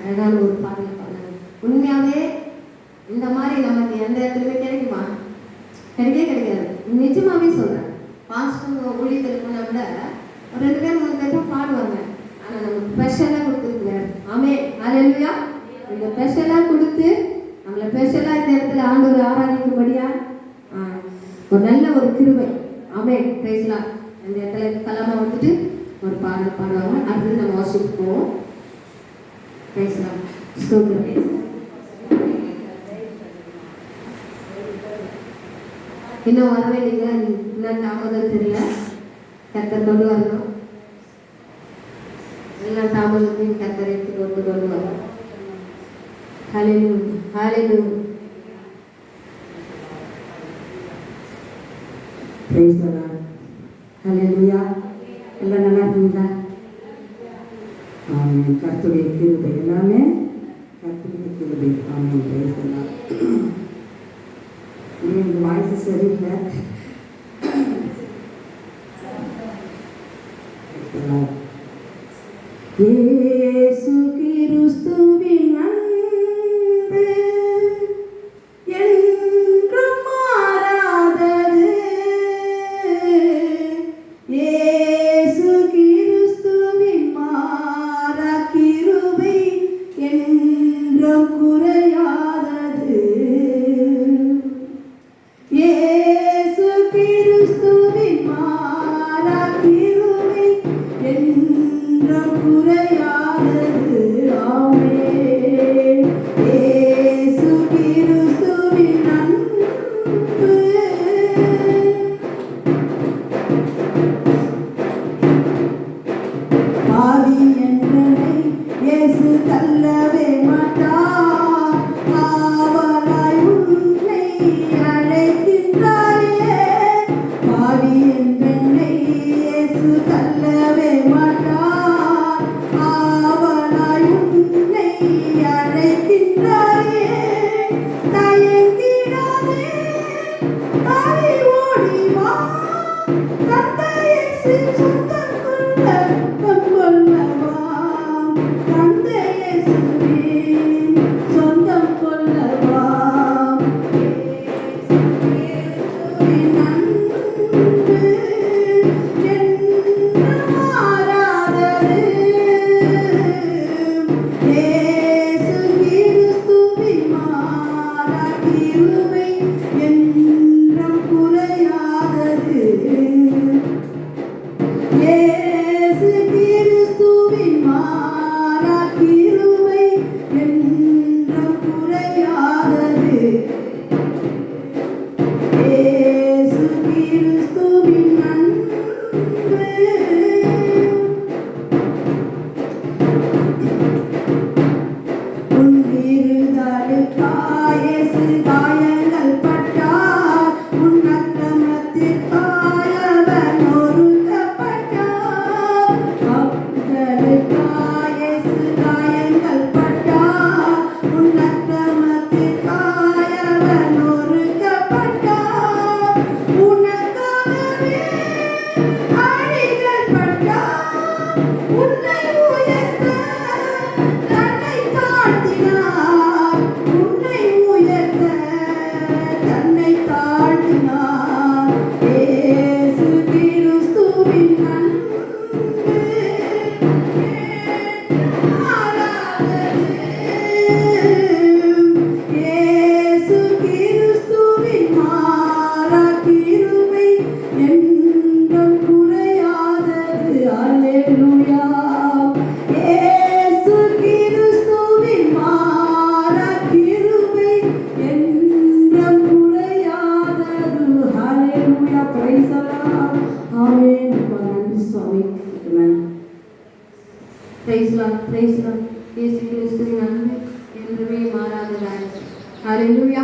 அழகான ஒரு பாடல் பாடுறாங்க. உண்மையாவே இந்த மாதிரி நமக்கு எந்த இடத்துலையுமே கிடைக்குமா? கிடைக்காது. நிஜமாவே சொல்றேன். பாஸ்டர் ஊழியத்தில் போனா கூட ஒரு 2 பேர் 3 பேர் பாடுவாங்க. ஆனால் நமக்கு ஸ்பெஷலாக கொடுத்துருக்குறாரு. ஆமே, ஹல்லேலூயா. இந்த ஸ்பெஷலாக கொடுத்து நம்மளை ஸ்பெஷலாக இந்த இடத்துல ஆண்டவர் ஆராதிக்கும்படியா ஒரு நல்ல ஒரு கிருபை. ஆமே, பிரைஸ்லாம். இந்த இடத்துல கலாமா வந்துட்டு ஒரு பாடல் பாடுவாங்க. அடுத்தது நம்ம வாசிப்பு போவோம். பிரைஸ்லாம். ஸ்தோத்திரம். இன்னும் வரவே இல்லைங்க. இன்னும் தாமதம் தெரியல. கர்த்தர் கொண்டு வரணும். எல்லாம் தாமதத்தையும் கர்த்தர் எடுத்து கொண்டு வரணும். Hallelujah, hallelujah. Praise the Lord. Hallelujah. எல்லாம் நல்லா இருக்கீங்களா? ஆமென். கர்த்தருடைய கிருபை எல்லாமே கர்த்தருடைய கிருபை. ஆமென். Praise the Lord. இந்த வாய்ஸ் சரியில்லை. இயேசு கிறிஸ்துவின் அன்பு என்றும் மாறாதது. இயேசு கிறிஸ்துவின் மாறா கிருபை என்றும் குறையாதது. இயேசு கிறிஸ்துவின் மாறா கிருபை என்றும் குறையாதது. ஆமென். இயேசு கிறிஸ்துவின் அன்பு ஆதி என்றனை இயேசு தள்ளவே மாட்டார். ஆவலாய் உன்னை அழைக்கின்றாரே. ஆதி என்றனை இயேசு தள்ளவே மாட்டார். ஆவலாய் உன்னை அழைக்கின்றாரே. தயங்கிடாதே, தாவி ஓடி வா. தந்தையை சொந்தம் கொள்ளவா. தந்தையை சொந்தம் கொள்ளவா. இயேசுவின் அன்பு என்றும் மாறாதது. இயேசு கிறிஸ்துவின் மாறா கிருபை என்றும் குறையாதது. இயேசு கிறிஸ்துவின் மாறா கிருபை என்றும் குறையாதது. இயேசு கிறிஸ்துவின் அன்பு உன் விருதாளுக்காய் இயேசு காயங்கள் பட்டார். உன் அக்கிரமத்திற்காய் அவர் நொறுக்கப்பட்டார். மக்களுக்காய் இயேசு காயங்கள் பட்டார். உன் அக்கிரமத்திற்காய் அவர் நொறுக்கப்பட்டார். உனக்காகவே அடிகள் பட்டார். உன்னை உயர்த்த தன்னை தாழ்த்தினார். உன்னை உயர்த்த தன்னை தாழ்த்தினார். இயேசு கிறிஸ்துவின் அன்பு மாறாதது. இயேசு கிறிஸ்துவின் மாறா கிருபை என்றும் குறையாதது. அல்லேலூயா. இயேசு கிறிஸ்துவின் மாறா கிருபை என்றும் குறையாதது. ஹல்லேலூயா. Praise the Lord. ஆமென். நன்றி சுவாமி. ஆமென். பிரைஸ்லாம். இயேசு கிறிஸ்துவின் அன்பு என்றுமே மாறாததாய். ஹல்லேலூயா.